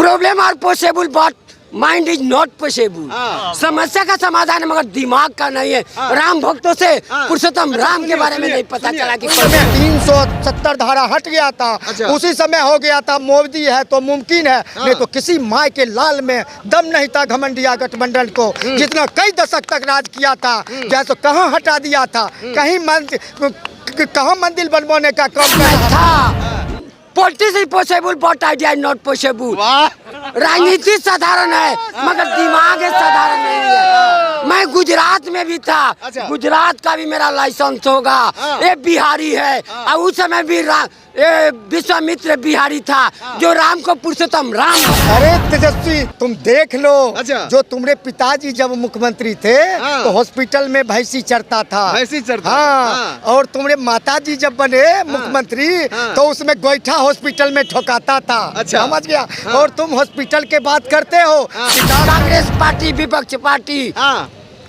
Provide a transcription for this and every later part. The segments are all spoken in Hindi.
Problem are possible but mind is not possible. समस्या का समाधान मगर दिमाग का नहीं है। राम भक्तों से पुरुषोत्तम राम के बारे में नहीं पता चला कि 370 धारा हट गया था। उसी समय हो गया था मोदी है तो मुमकिन है, नहीं तो किसी माय के लाल में दम नहीं था घमंडिया गठबंधन को, जितना कई दशक तक राज किया था। जैसे कहाँ हटा दिया था, कहाँ मंदिर बनवाने का काम कर रहा था। Politics is possible but idea is not possible. राजनीति साधारण है मगर दिमाग साधारण नहीं है। मैं गुजरात में भी था, गुजरात का भी मेरा लाइसेंस होगा। ये बिहारी है और उस समय भी विश्वामित्र बिहारी था जो राम को पुरुषोत्तम राम। अरे तेजस्वी तुम देख लो, जो तुम्हारे पिताजी जब मुख्यमंत्री थे तो हॉस्पिटल में भैंसी चरता था। हाँ, और तुम्हारे माताजी जब बने मुख्यमंत्री तो उसमें गोईठा हॉस्पिटल में ठोकाता था। समझ गया। और तुम हॉस्पिटल के बात करते हो। कांग्रेस पार्टी विपक्ष पार्टी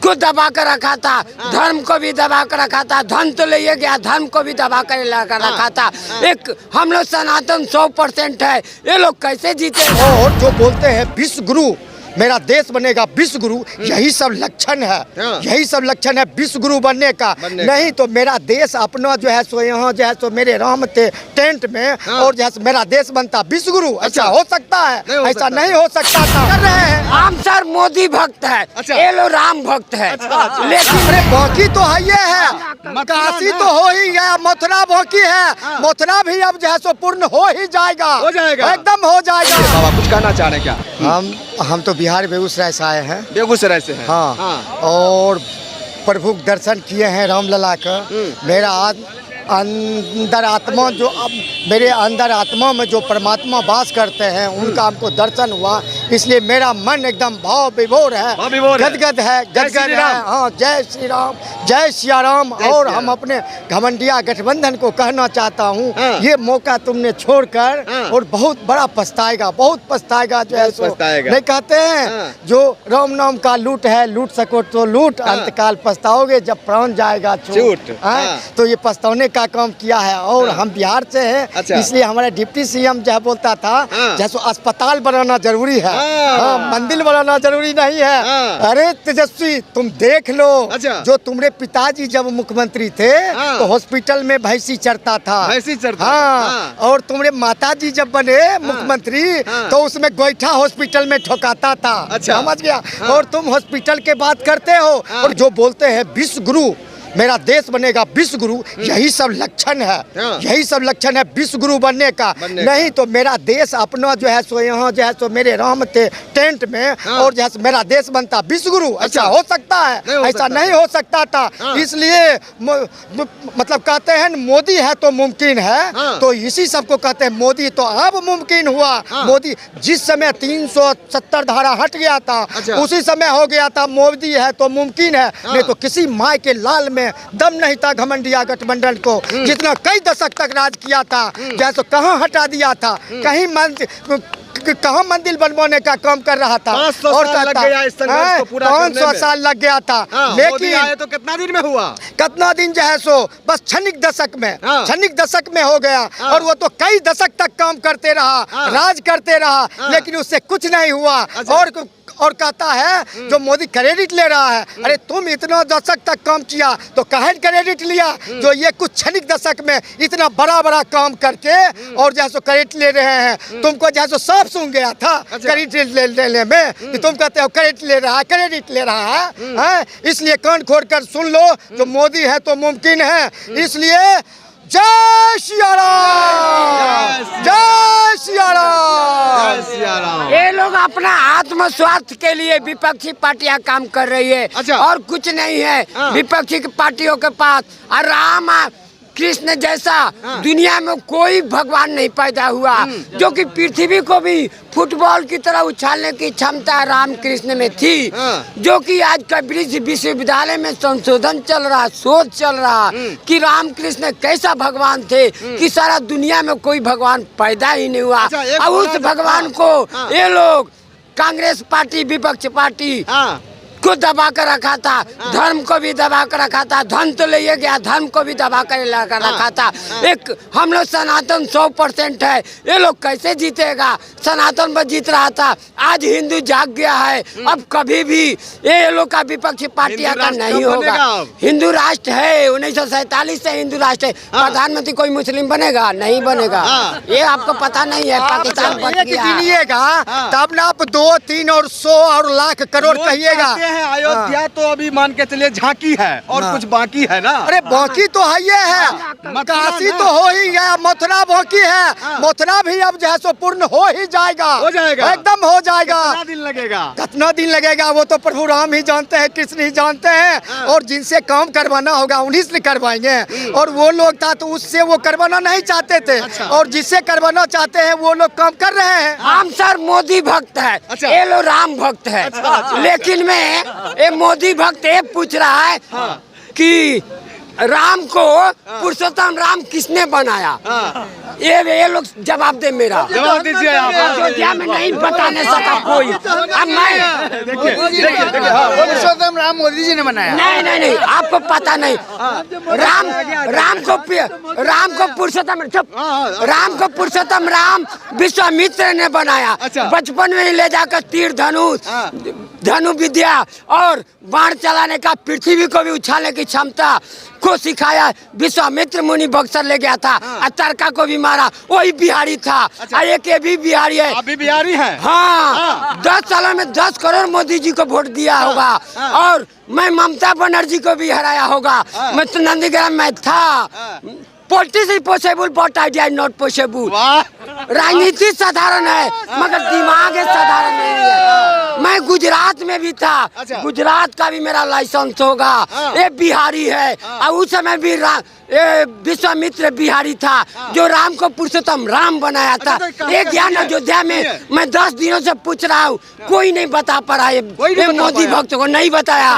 को दबा कर रखा था, धर्म को भी दबा कर रखा था। धन तो ले गया, धर्म को भी दबा कर रखा था। एक हम लोग सनातन 100% है, ये लोग कैसे जीते। और जो बोलते हैं विश्व गुरु मेरा देश बनेगा विश्व गुरु, यही सब लक्षण है। यही सब लक्षण है विश्व गुरु बनने का। नहीं तो मेरा देश अपना जो है सो यहाँ जो है सो मेरे राम थे टेंट में और जो है मेरा देश बनता विश्व गुरु। ऐसा हो सकता है? ऐसा नहीं हो सकता था। कर रहे हैं हम सर मोदी भक्त है, ये लोग राम भक्त है। लेकिन बाकी तो है ये है, काशी तो हो ही गया, मथुरा बाकी है। मथुरा भी अब जो है सो पूर्ण हो ही जाएगा, एकदम हो जाएगा। बाबा कुछ कहना चाह रहे हैं क्या? हम तो बिहार बेगूसराय से आए हैं। बेगूसराय से हैं। हाँ। और प्रभु के दर्शन किए हैं रामलला का। मेरा अंदर आत्मा जो अब मेरे अंदर आत्मा में जो परमात्मा वास करते हैं उनका हमको दर्शन हुआ, इसलिए मेरा मन एकदम भाव विभोर है, गदगद है, गदगद है। हाँ, जय श्री राम, जय सिया राम। और हम अपने घमंडिया गठबंधन को कहना चाहता हूँ, ये मौका तुमने छोड़कर और बहुत बड़ा पछताएगा, बहुत पछताएगा। जो है सो नहीं कहते हैं जो राम नाम का लूट है, लूट सको तो लूट, अंतकाल पछताओगे जब प्राण जाएगा छूट। तो ये पछताने का काम किया है। और हम बिहार से हैं, इसलिए हमारा डिप्टी सीएम जो बोलता था जैसे अस्पताल बनाना जरूरी है, मंदिर बनाना जरूरी नहीं है। अरे तेजस्वी तुम देख लो, जो तुम्हारे पिताजी जब मुख्यमंत्री थे तो हॉस्पिटल में भैंसी चरता था। हाँ, और तुम्हारे माताजी जब बने मुख्यमंत्री तो उसमें गोईठा हॉस्पिटल में ठोकाता था। समझ गया। और तुम हॉस्पिटल के बात करते हो। और जो बोलते हैं विश्व गुरु मेरा देश बनेगा विश्व गुरु, यही सब लक्षण है। यही सब लक्षण है विश्व गुरु बनने का। नहीं तो मेरा देश अपना जो है सो यहाँ जो है सो मेरे राम थे टेंट में और जो है मेरा देश बनता विश्व गुरु। ऐसा हो सकता है? ऐसा नहीं हो सकता था। इसलिए मतलब कहते हैं मोदी है तो मुमकिन है, तो इसी सबको कहते हैं मोदी तो अब मुमकिन हुआ। मोदी जिस समय 370 धारा हट गया था उसी समय हो गया था मोदी है तो मुमकिन है, नहीं तो किसी माय के लाल में दम नहीं था घमंडिया गठबंधन को, जितना कई दशक तक राज किया था। जैसे कहाँ हटा दिया था, कहाँ मंदिर बनवाने का काम कर रहा था। 500 साल लग गया था। लेकिन तो कितना दिन में हुआ? कितना दिन जो है सो बस क्षणिक दशक में हो गया। और वो तो कई दशक तक काम करते रहा, राज करते रहा, लेकिन उससे कुछ नहीं हुआ। और कहता है जो मोदी क्रेडिट ले रहा है, अरे तुम इतना दशक तक काम किया तो कहाँ क्रेडिट लिया? जो ये कुछ क्षणिक दशक में इतना बड़ा काम करके और जैसे क्रेडिट ले रहे हैं। तुमको जैसे साफ सुन गया था क्रेडिट लेने में, कि तुम कहते हो क्रेडिट ले रहा है। इसलिए कान खोल कर सुन लो, जो मोदी है तो मुमकिन है। इसलिए जय सिया राम, जय सिया राम। ये लोग अपना आत्मस्वार्थ के लिए विपक्षी पार्टियां काम कर रही है और कुछ नहीं है विपक्षी पार्टियों के पास। और राम कृष्ण जैसा दुनिया में कोई भगवान नहीं पैदा हुआ जो कि पृथ्वी को भी फुटबॉल की तरह उछालने की क्षमता राम कृष्ण में थी। जो कि आज कब्रिज विश्वविद्यालय में संशोधन चल रहा, शोध चल रहा कि राम कृष्ण कैसा भगवान थे कि सारा दुनिया में कोई भगवान पैदा ही नहीं हुआ। अब उस भगवान को ये लोग कांग्रेस पार्टी विपक्ष पार्टी को दबा कर रखा था, धर्म को भी दबा कर रखा था, धन तो ले गया, धर्म को भी दबा कर रखा था। एक हम लोग सनातन 100% है, ये लोग कैसे जीतेगा? सनातन पर जीत रहा था, आज हिंदू जाग गया है। अब कभी भी ये लोग का विपक्षी पार्टियां का नहीं होगा। हिंदू राष्ट्र है, 1947 से हिंदू राष्ट्र है। प्रधानमंत्री कोई मुस्लिम बनेगा? नहीं बनेगा। ये आपको पता नहीं है। पाकिस्तान बच गया, तब ना आप 2, 3 और 100 और लाख करोड़ कहिएगा। अयोध्या तो अभी मान के चलिए झांकी है और कुछ बाकी है ना। अरे बाकी तो है ये है, काशी तो हो ही गया, मथुरा बाकी है, मथुरा भी अब जो है सो पूर्ण हो ही जाएगा, एकदम हो जाएगा। कितना दिन लगेगा? कितना दिन लगेगा वो तो प्रभु राम ही जानते हैं, कृष्ण ही जानते हैं। और जिनसे काम करवाना होगा उन्हीं से करवाएंगे। और वो लोग था तो उससे वो करवाना नहीं चाहते थे, और जिससे करवाना चाहते हैं वो लोग काम कर रहे हैं। हम सर मोदी भक्त है, ये लोग राम भक्त है। लेकिन मैं ये मोदी भक्त ये पूछ रहा है कि राम को पुरुषोत्तम राम किसने बनाया? ये लोग जवाब दे। मेरा जवाब दीजिए आप। अयोध्या में नहीं बताने सका कोई। अब मैं पुरुषोत्तम राम मोदी जी ने बनाया। नहीं, आपको पता नहीं। राम को पुरुषोत्तम राम विश्वामित्र ने बनाया। बचपन में ही ले जाकर तीर धनु विद्या और बाण चलाने का, पृथ्वी को भी उछालने की क्षमता को सिखाया। विश्वामित्र मुनि बक्सर ले गया था, अतरका को भी मारा, वही बिहारी था। एक ये भी बिहारी है। अभी बिहारी है? हाँ, 10 सालों में 10 करोड़ मोदी जी को वोट दिया होगा। और मैं ममता बनर्जी को भी हराया होगा। मैं तो नंदीग्राम में था। Politics is possible but idea is not possible. राजनीति साधारण है मगर दिमाग साधारण नहीं है। मैं गुजरात में भी था, गुजरात का भी मेरा लाइसेंस होगा। ये बिहारी है, और उस समय भी विश्वामित्र बिहारी था जो राम को पुरुषोत्तम राम बनाया था। एक ज्ञान अयोध्या में मैं 10 दिनों से पूछ रहा हूँ, कोई नहीं बता पा रहा है। मोदी भक्त को नहीं बताया,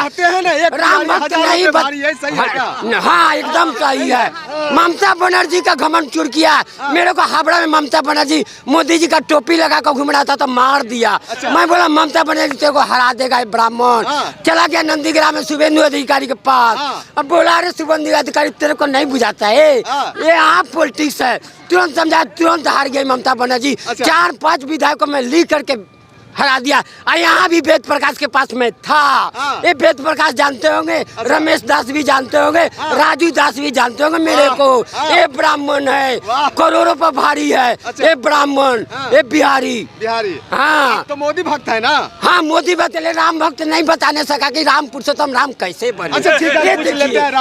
राम भक्त नहीं बताया। हाँ, एकदम सही है। ममता बनर्जी का घमंड चूर किया। मेरे को हावड़ा में ममता बनर्जी मोदी जी का टोपी लगा कर घूम रहा था तो मार दिया। मैं बोला ममता बनर्जी तेरे को हरा देगा ये ब्राह्मण। चला गया नंदीग्राम में शुभेंदु अधिकारी के पास। अब बोला अरे शुभेंदु अधिकारी तेरे को नहीं बुझाता है, ये आप पॉलिटिक्स है। तुरंत समझा, तुरंत हार गई ममता बनर्जी। 4-5 विधायकों में लीक करके हरा दिया। यहाँ भी वेद प्रकाश के पास में था। ये वेद प्रकाश जानते होंगे, रमेश दास भी जानते होंगे, राजू दास भी जानते होंगे मेरे को। ये ब्राह्मण है, करोड़ों पर भारी है। ये ब्राह्मण, ये बिहारी। हाँ, तो मोदी भक्त है ना? हाँ, मोदी भक्त। राम भक्त नहीं बताने सका कि राम पुरुषोत्तम राम कैसे बने।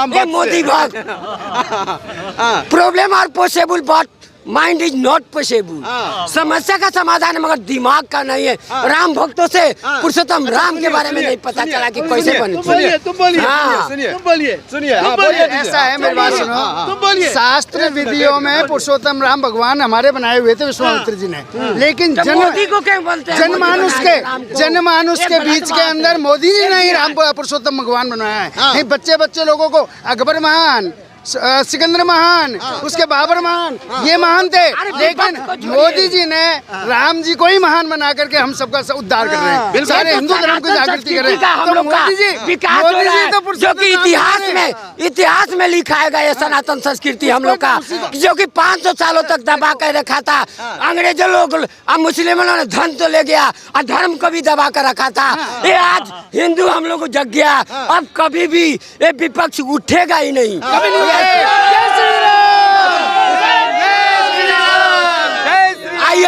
ये मोदी भक्त। Problem are possible but mind is not possible. समस्या का समाधान है मगर दिमाग का नहीं है। राम भक्तों से पुरुषोत्तम राम के बारे में नहीं पता चला कि कैसे बने। सुनिए। ऐसा है, मेरी बात सुनो। शास्त्र विधियों में पुरुषोत्तम राम भगवान हमारे बनाए हुए थे विश्वामित्र जी ने, लेकिन मोदी को क्या बोलते हैं? जनमानुष के बीच के अंदर मोदी जी ने ही राम पुरुषोत्तम भगवान बनाया है। नहीं, बच्चे लोगों को अकबर महान, सिकंदर महान, उसके बाबर महान, ये महान थे। लेकिन मोदी जी ने राम जी को ही महान बना करके हम सबका उद्धार कर रहे हैं, सारे हिंदू धर्म को जागृति कर रहे हैं। तो मोदी जी विकास हो रहा है, जो कि इतिहास में लिखा है ये सनातन संस्कृति हम लोग का, जो कि 500 सालों तक दबा कर रखा था। अंग्रेजों लोग, अब मुस्लिमों ने धन तो ले गया और धर्म को भी दबा कर रखा था। ये आज हिंदू हम लोग को जग गया। अब कभी भी ये विपक्ष उठेगा ही नहीं।